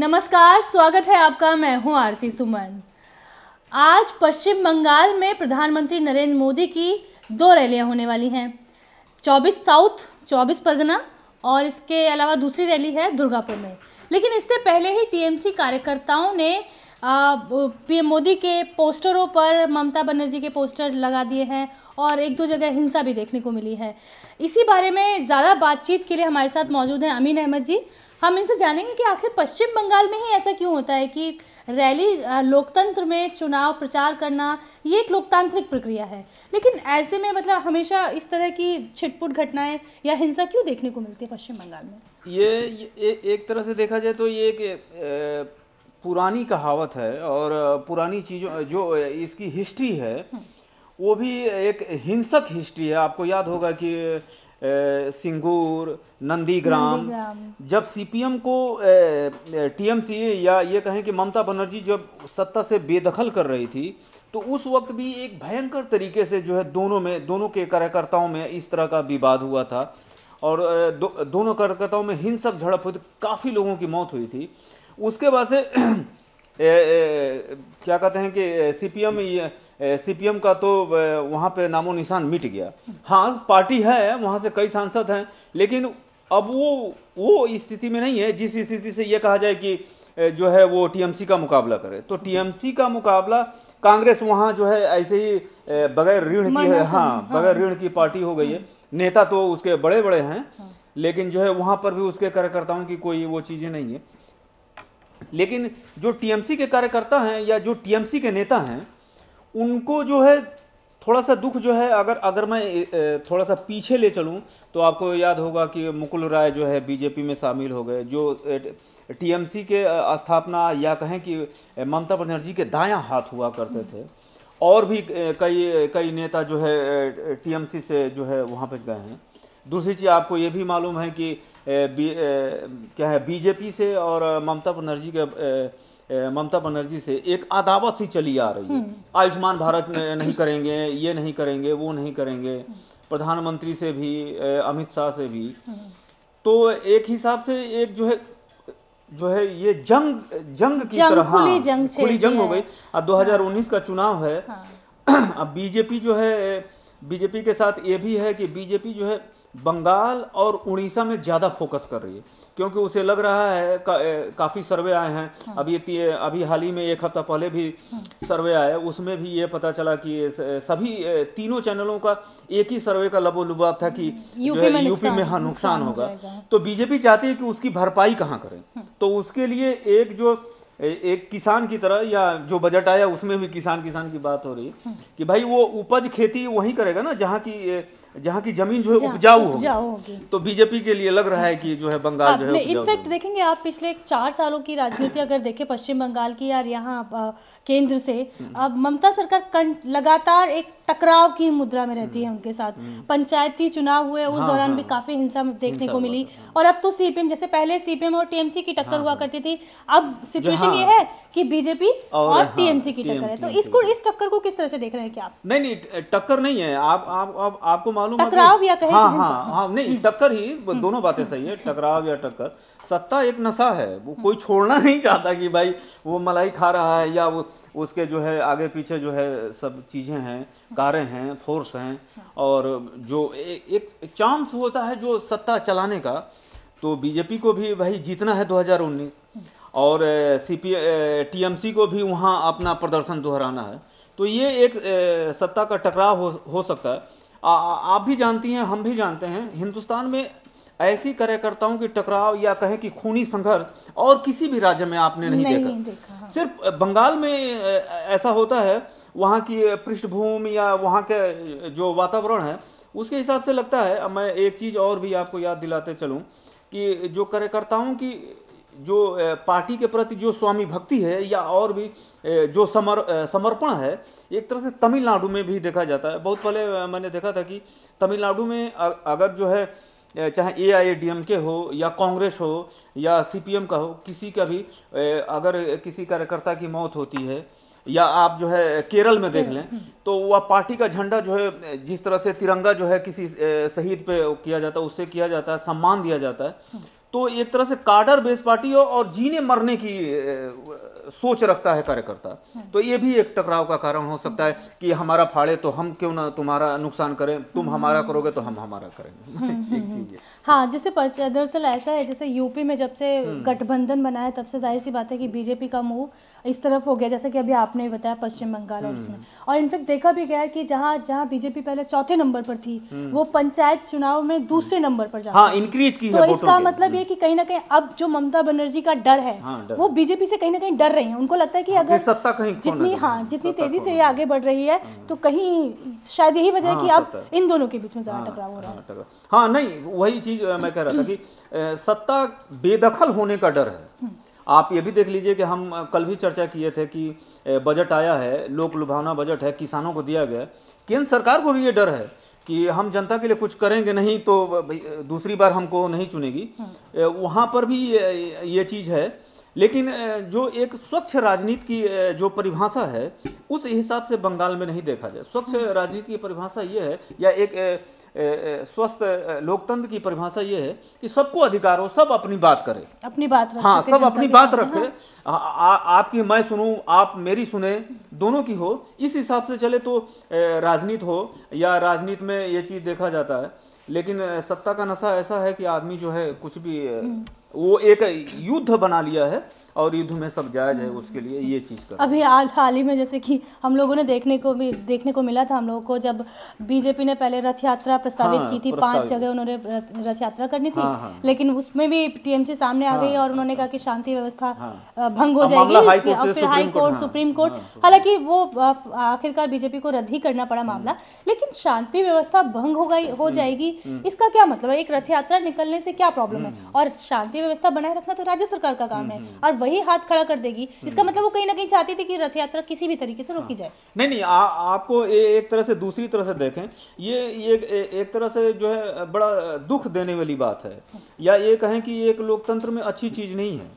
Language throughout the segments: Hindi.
नमस्कार, स्वागत है आपका। मैं हूं आरती सुमन। आज पश्चिम बंगाल में प्रधानमंत्री नरेंद्र मोदी की 2 रैलियां होने वाली हैं। 24 साउथ 24 परगना और इसके अलावा दूसरी रैली है दुर्गापुर में। लेकिन इससे पहले ही टीएमसी कार्यकर्ताओं ने पीएम मोदी के पोस्टरों पर ममता बनर्जी के पोस्टर लगा दिए हैं और एक दो जगह हिंसा भी देखने को मिली है। इसी बारे में ज़्यादा बातचीत के लिए हमारे साथ मौजूद हैं अमीन अहमद जी। हम इनसे जानेंगे कि आखिर पश्चिम बंगाल में ही ऐसा क्यों होता है कि रैली, लोकतंत्र में चुनाव प्रचार करना ये एक लोकतांत्रिक प्रक्रिया है, लेकिन ऐसे में मतलब हमेशा इस तरह की छिटपुट घटनाएं या हिंसा क्यों देखने को मिलती है पश्चिम बंगाल में? ये एक तरह से देखा जाए तो ये एक पुरानी कहावत है और पुरानी चीज़ों जो इसकी हिस्ट्री है वो भी एक हिंसक हिस्ट्री है। आपको याद होगा कि सिंगूर, नंदीग्राम, जब सीपीएम को टीएमसी या ये कहें कि ममता बनर्जी जब सत्ता से बेदखल कर रही थी तो उस वक्त भी एक भयंकर तरीके से जो है दोनों के कार्यकर्ताओं में इस तरह का विवाद हुआ था और दोनों कार्यकर्ताओं में हिंसक झड़प हुई थी, काफ़ी लोगों की मौत हुई थी। उसके बाद से क्या कहते हैं कि सीपीएम का तो वहाँ पे नामो निशान मिट गया। हाँ, पार्टी है, वहाँ से कई सांसद हैं, लेकिन अब वो स्थिति में नहीं है जिस स्थिति से ये कहा जाए कि जो है वो टीएमसी का मुकाबला करे। तो टीएमसी का मुकाबला कांग्रेस वहाँ जो है ऐसे ही बगैर ऋण की है, हाँ, बगैर ऋण की पार्टी हो गई है। नेता तो उसके बड़े बड़े हैं, लेकिन जो है वहाँ पर भी उसके कार्यकर्ताओं की कोई वो चीज़ें नहीं है। लेकिन जो टीएमसी के कार्यकर्ता हैं या जो टीएमसी के नेता हैं उनको जो है थोड़ा सा दुख जो है, अगर मैं थोड़ा सा पीछे ले चलूं तो आपको याद होगा कि मुकुल राय जो है बीजेपी में शामिल हो गए, जो टीएमसी के स्थापना या कहें कि ममता बनर्जी के दायां हाथ हुआ करते थे। और भी कई नेता जो है टीएमसी से जो है वहाँ पर गए हैं। दूसरी चीज़ आपको ये भी मालूम है कि क्या है, बीजेपी से और ममता बनर्जी से एक अदावत सी चली आ रही है। आयुष्मान भारत नहीं करेंगे, ये नहीं करेंगे, वो नहीं करेंगे, प्रधानमंत्री से भी, अमित शाह से भी। तो एक हिसाब से एक जो है ये जंग की तरह, हाँ, खुली जंग हो गई। अब 2019 का चुनाव है। अब बीजेपी के साथ ये भी है कि बीजेपी जो है बंगाल और उड़ीसा में ज़्यादा फोकस कर रही है, क्योंकि उसे लग रहा है काफ़ी सर्वे आए हैं। अभी हाल ही में 1 हफ्ता पहले भी सर्वे आया, उसमें भी ये पता चला कि सभी तीनों चैनलों का एक ही सर्वे का लबोलुबाब था कि यूपी में हाँ नुकसान होगा। तो बीजेपी चाहती है कि उसकी भरपाई कहाँ करें। तो उसके लिए एक किसान की तरह, या जो बजट आया उसमें भी किसान की बात हो रही है कि भाई वो उपज खेती वहीं करेगा ना जहाँ की जमीन जो है उपजाऊ होगी। तो बीजेपी के लिए लग रहा है कि जो है बंगाल जो है इनफैक्ट देखेंगे आप पिछले 4 सालों की राजनीति अगर देखें पश्चिम बंगाल की यार, यहाँ केंद्र से अब ममता सरकार लगातार एक टकराव की मुद्रा में रहती है उनके साथ। पंचायती चुनाव हुए उस दौरान भी काफी हिंसा देखने को मिली। और अब तो सीपीएम, जैसे पहले सीपीएम और टीएमसी की टक्कर हुआ करती थी, अब सिचुएशन ये है कि बीजेपी और टीएमसी की टक्कर है। तो इस टक्कर को किस तरह से देख रहे हैं क्या आप? नहीं, टक्कर नहीं है। आपको मालूम है टकराव या कहें हाँ, नहीं, टक्कर ही, दोनों बातें सही है, टकराव या टक्कर। सत्ता एक नशा है, वो कोई छोड़ना नहीं चाहता कि भाई वो मलाई खा रहा है या वो उसके जो है आगे पीछे जो है सब चीज़ें हैं, कारें हैं, फोर्स हैं, और जो एक चांस होता है जो सत्ता चलाने का। तो बीजेपी को भी भाई जीतना है 2019 और टीएमसी को भी वहाँ अपना प्रदर्शन दोहराना है। तो ये एक सत्ता का टकराव हो सकता है। आप भी जानती हैं, हम भी जानते हैं, हिंदुस्तान में ऐसी कार्यकर्ताओं की टकराव या कहें कि खूनी संघर्ष और किसी भी राज्य में आपने नहीं देखा। हाँ। सिर्फ बंगाल में ऐसा होता है। वहाँ की पृष्ठभूमि या वहाँ के जो वातावरण है उसके हिसाब से लगता है। अब मैं एक चीज़ और भी आपको याद दिलाते चलूँ कि जो कार्यकर्ताओं की जो पार्टी के प्रति जो स्वामी भक्ति है या और भी जो समर्पण है, एक तरह से तमिलनाडु में भी देखा जाता है। बहुत पहले मैंने देखा था कि तमिलनाडु में अगर जो है चाहे एआईएडीएमके हो या कांग्रेस हो या सीपीएम का हो, किसी का भी अगर किसी कार्यकर्ता की मौत होती है, या आप जो है केरल में देख लें तो वह पार्टी का झंडा जो है जिस तरह से तिरंगा जो है किसी शहीद पे किया जाता है, उससे किया जाता है, सम्मान दिया जाता है। तो एक तरह से कार्डर बेस पार्टी और जीने मरने की सोच रखता है कार्यकर्ता। तो ये भी एक टकराव का कारण हो सकता है कि हमारा फाड़े तो हम क्यों ना तुम्हारा नुकसान करें, तुम हमारा करोगे तो हम हमारा करेंगे। एक चीज है। हाँ, जैसे दरअसल ऐसा है, जैसे यूपी में जब से गठबंधन बना है तब से जाहिर सी बात है कि बीजेपी का मुंह इस तरफ हो गया, जैसे कि अभी आपने बताया पश्चिम बंगाल और उसमें, और इनफेक्ट देखा भी गया है कि जहाँ बीजेपी पहले चौथे नंबर पर थी वो पंचायत चुनाव में दूसरे नंबर पर जा, हाँ, इंक्रीज की तो है। इसका मतलब ये कि कहीं ना कहीं अब जो ममता बनर्जी का डर है, वो बीजेपी से कहीं ना कहीं डर रही है। उनको लगता है कि अगर सत्ता कहीं जितनी तेजी से ये आगे बढ़ रही है तो कहीं शायद यही वजह है कि अब इन दोनों के बीच में ज्यादा टकराव हो रहा है। हाँ, नहीं, वही चीज मैं कह रहा था कि सत्ता बेदखल होने का डर है। आप ये भी देख लीजिए कि हम कल भी चर्चा किए थे कि बजट आया है, लोक लुभावना बजट है, किसानों को दिया गया। केंद्र सरकार को भी ये डर है कि हम जनता के लिए कुछ करेंगे नहीं तो दूसरी बार हमको नहीं चुनेगी। वहाँ पर भी ये चीज़ है। लेकिन जो एक स्वच्छ राजनीति की जो परिभाषा है उस हिसाब से बंगाल में नहीं देखा जाए। स्वच्छ राजनीति की परिभाषा ये है, या एक स्वस्थ लोकतंत्र की परिभाषा ये है कि सबको अधिकार हो, सब अपनी बात करें, अपनी बात रख हाँ, सब अपनी बात रखे। आपकी मैं सुनूं, आप मेरी सुने, दोनों की हो, इस हिसाब से चले तो राजनीति हो। या राजनीति में ये चीज देखा जाता है। लेकिन सत्ता का नशा ऐसा है कि आदमी जो है कुछ भी वो एक युद्ध बना लिया है और युद्ध में सब जायज है, उसके लिए ये चीज कर। अभी हाल ही में जैसे कि हम लोगों ने देखने को मिला था, हम लोगों को जब बीजेपी ने पहले रथ यात्रा प्रस्तावित की थी, 5 जगह उन्होंने रथ यात्रा करनी थी। लेकिन उसमें भी टीएमसी सामने आ गई और उन्होंने कहा कि शांति व्यवस्था भंग हो जाएगी, और फिर हाई कोर्ट, सुप्रीम कोर्ट, हालांकि वो आखिरकार बीजेपी को रद्द ही करना पड़ा मामला। लेकिन शांति व्यवस्था भंग हो जाएगी, इसका क्या मतलब है? एक रथ यात्रा निकलने से क्या प्रॉब्लम है? और शांति व्यवस्था बनाए रखना तो राज्य सरकार का काम है, और वही हाथ खड़ा कर देगी। इसका मतलब वो कहीं ना कहीं चाहती थी कि रथ यात्रा किसी भी तरीके से रोकी जाए। नहीं, आपको एक तरह से दूसरी तरह से देखें, ये एक तरह से जो है बड़ा दुख देने वाली बात है, या ये कहें कि एक लोकतंत्र में अच्छी चीज नहीं है।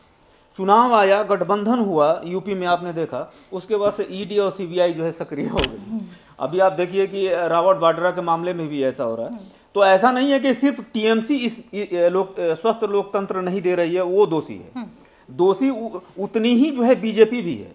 चुनाव आया, गठबंधन हुआ यूपी में, आपने देखा, उसके बाद से ईडी और सीबीआई जो है सक्रिय हो गई। अभी आप देखिए कि रावत वाड्रा के मामले में भी ऐसा हो रहा है। तो ऐसा नहीं है कि सिर्फ टीएमसी इस स्वस्थ लोकतंत्र नहीं दे रही है, वो दोषी है। दोषी उतनी ही जो है बीजेपी भी है,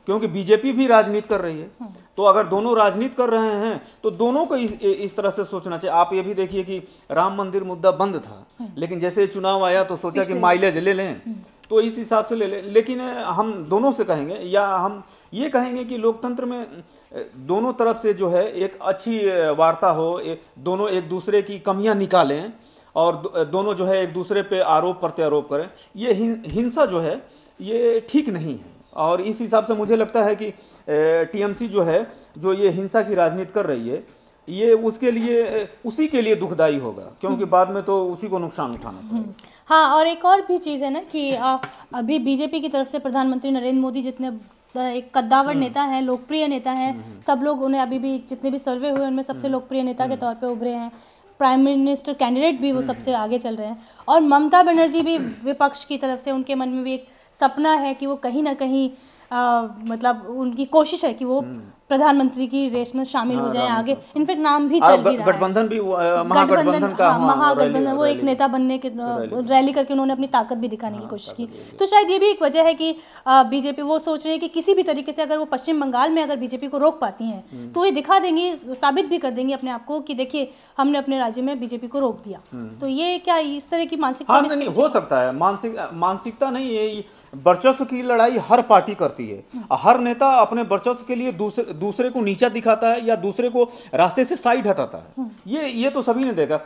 क्योंकि बीजेपी भी राजनीति कर रही है। तो अगर दोनों राजनीति कर रहे हैं तो दोनों को इस तरह से सोचना चाहिए। आप ये भी देखिए कि राम मंदिर मुद्दा बंद था, लेकिन जैसे चुनाव आया तो सोचा कि माइलेज ले लें, तो इस हिसाब से ले लें। लेकिन हम दोनों से कहेंगे, या हम ये कहेंगे कि लोकतंत्र में दोनों तरफ से जो है एक अच्छी वार्ता हो, दोनों एक दूसरे की कमियां निकालें और दोनों जो है एक दूसरे पे आरोप प्रत्यारोप करें। ये हिंसा जो है ये ठीक नहीं है, और इस हिसाब से मुझे लगता है कि टीएमसी जो है, जो ये हिंसा की राजनीति कर रही है, ये उसी के लिए दुखदाई होगा, क्योंकि बाद में तो उसी को नुकसान उठाना पड़ेगा। हाँ, और एक और भी चीज़ है ना कि अभी बीजेपी की तरफ से प्रधानमंत्री नरेंद्र मोदी जितने एक कद्दावर नेता हैं, लोकप्रिय नेता हैं, सब लोग उन्हें अभी भी जितने भी सर्वे हुए उनमें सबसे लोकप्रिय नेता के तौर पे उभरे हैं। प्राइम मिनिस्टर कैंडिडेट भी वो सबसे आगे चल रहे हैं, और ममता बनर्जी भी विपक्ष की तरफ से, उनके मन में भी एक सपना है कि वो कहीं ना कहीं मतलब उनकी कोशिश है कि वो प्रधानमंत्री की रेस में शामिल हो जाए आगे। इनफैक्ट नाम भी चल भी रहा है, गठबंधन भी, महागठबंधन का, महागठबंधन, वो एक नेता बनने के रैली करके उन्होंने अपनी ताकत भी दिखाने की कोशिश की। तो शायद ये भी एक वजह है कि बीजेपी वो सोच रही है कि किसी भी तरीके से अगर वो पश्चिम बंगाल में अगर बीजेपी को रोक पाती हैं तो ये दिखा देंगी, साबित भी कर देंगी अपने आप को कि देखिए हमने अपने राज्य में बीजेपी को रोक दिया। तो ये क्या इस तरह की मानसिकता नहीं हो सकता है? मानसिकता नहीं है, वर्चस्व की लड़ाई हर पार्टी करती है। हर नेता अपने वर्चस्व के लिए दूसरे को नीचा दिखाता है या दूसरे को रास्ते से साइड हटाता है। ये तो सभी ने देखा।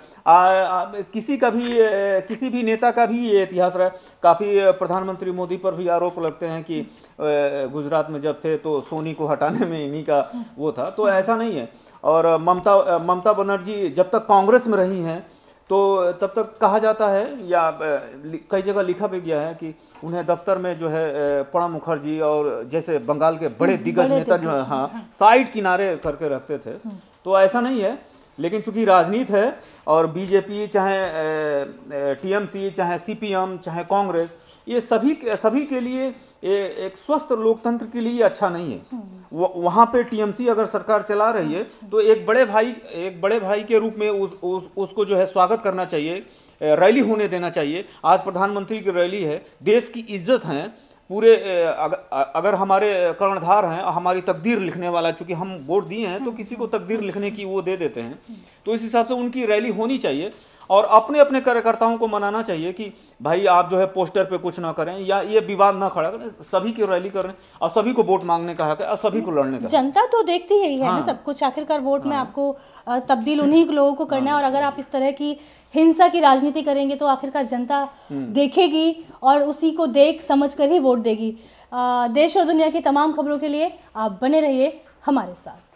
किसी भी नेता का भी ये इतिहास रहा है। काफी प्रधानमंत्री मोदी पर भी आरोप लगते हैं कि गुजरात में जब थे तो सोनी को हटाने में इन्हीं का वो था। तो ऐसा नहीं है। और ममता बनर्जी जब तक कांग्रेस में रही हैं तो तब तक कहा जाता है, या कई जगह लिखा भी गया है कि उन्हें दफ्तर में जो है प्रणब मुखर्जी और जैसे बंगाल के बड़े दिग्गज नेता जो है, हाँ, साइड किनारे करके रखते थे। तो ऐसा नहीं है। लेकिन चूंकि राजनीति है और बीजेपी चाहे टीएमसी चाहे सीपीएम चाहे कांग्रेस, ये सभी के लिए एक स्वस्थ लोकतंत्र के लिए अच्छा नहीं है। वहां पे टीएमसी अगर सरकार चला रही है तो एक बड़े भाई के रूप में उसको जो है स्वागत करना चाहिए रैली होने देना चाहिए। आज प्रधानमंत्री की रैली है, देश की इज्जत है, पूरे अगर हमारे कर्णधार हैं, हमारी तकदीर लिखने वाला, चूंकि हम वोट दिए हैं तो किसी को तकदीर लिखने की वो दे देते हैं, तो इस हिसाब से उनकी रैली होनी चाहिए और अपने अपने कार्यकर्ताओं को मनाना चाहिए कि भाई आप जो है पोस्टर पे कुछ ना करें या ये विवाद ना खड़ा करें, सभी की रैली करें और सभी को वोट मांगने का हक है और सभी को लड़ने का। जनता तो देखती है ना सब कुछ, आखिरकार वोट में आपको तब्दील उन्हीं लोगों को करना है, और अगर आप इस तरह की हिंसा की राजनीति करेंगे तो आखिरकार जनता देखेगी और उसी को देख समझ कर ही वोट देगी। देश और दुनिया की तमाम खबरों के लिए आप बने रहिए हमारे साथ।